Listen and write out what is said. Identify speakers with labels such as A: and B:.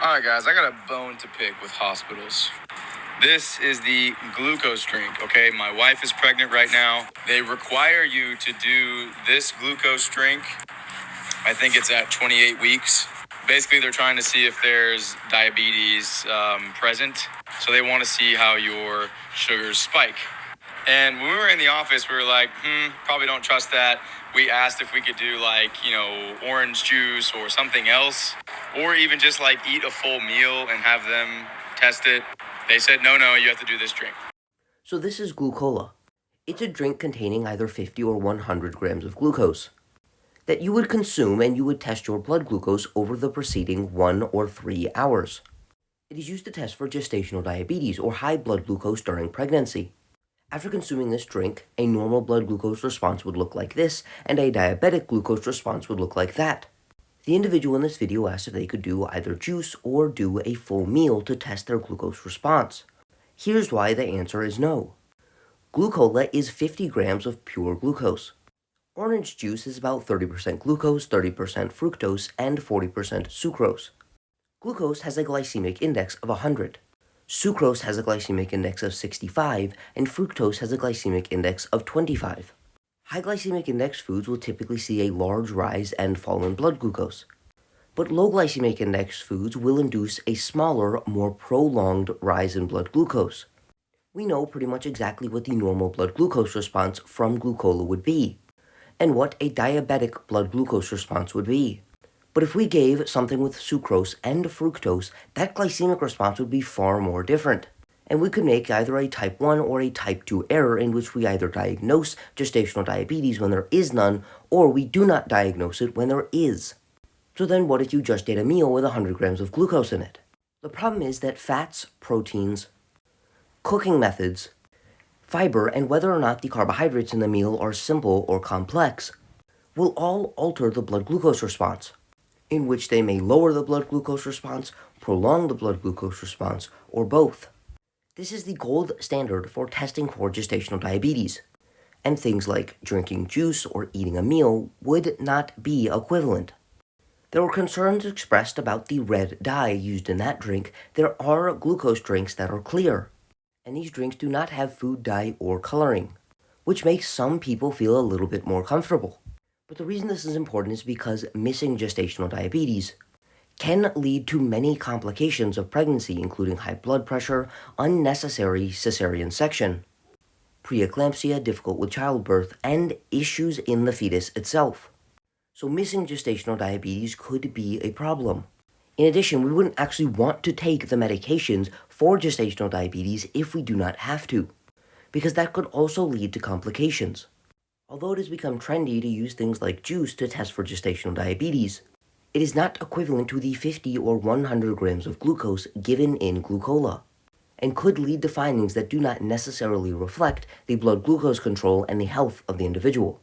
A: Alright guys, I got a bone to pick with hospitals. This is the glucose drink, okay? My wife is pregnant right now. They require you to do this glucose drink. I think it's at 28 weeks. Basically, they're trying to see if there's diabetes present. So they want to see how your sugars spike. And when we were in the office, we were like, probably don't trust that. We asked if we could do orange juice or something else, or even just eat a full meal and have them test it. They said, no, you have to do this drink.
B: So this is glucola. It's a drink containing either 50 or 100 grams of glucose that you would consume, and you would test your blood glucose over the preceding 1 or 3 hours. It is used to test for gestational diabetes or high blood glucose during pregnancy. After consuming this drink, a normal blood glucose response would look like this, and a diabetic glucose response would look like that. The individual in this video asked if they could do either juice or do a full meal to test their glucose response. Here's why the answer is no. Glucola is 50 grams of pure glucose. Orange juice is about 30% glucose, 30% fructose, and 40% sucrose. Glucose has a glycemic index of 100. Sucrose has a glycemic index of 65, and fructose has a glycemic index of 25. High glycemic index foods will typically see a large rise and fall in blood glucose, but low glycemic index foods will induce a smaller, more prolonged rise in blood glucose. We know pretty much exactly what the normal blood glucose response from glucola would be, and what a diabetic blood glucose response would be. But if we gave something with sucrose and fructose, that glycemic response would be far more different. And we could make either a type 1 or a type 2 error in which we either diagnose gestational diabetes when there is none, or we do not diagnose it when there is. So then what if you just ate a meal with 100 grams of glucose in it? The problem is that fats, proteins, cooking methods, fiber, and whether or not the carbohydrates in the meal are simple or complex will all alter the blood glucose response, in which they may lower the blood glucose response, prolong the blood glucose response, or both. This is the gold standard for testing for gestational diabetes, and things like drinking juice or eating a meal would not be equivalent. There were concerns expressed about the red dye used in that drink. There are glucose drinks that are clear, and these drinks do not have food dye or coloring, which makes some people feel a little bit more comfortable. But the reason this is important is because missing gestational diabetes can lead to many complications of pregnancy, including high blood pressure, unnecessary cesarean section, preeclampsia, difficult with childbirth, and issues in the fetus itself. So missing gestational diabetes could be a problem. In addition, we wouldn't actually want to take the medications for gestational diabetes if we do not have to, because that could also lead to complications. Although it has become trendy to use things like juice to test for gestational diabetes, it is not equivalent to the 50 or 100 grams of glucose given in glucola, and could lead to findings that do not necessarily reflect the blood glucose control and the health of the individual.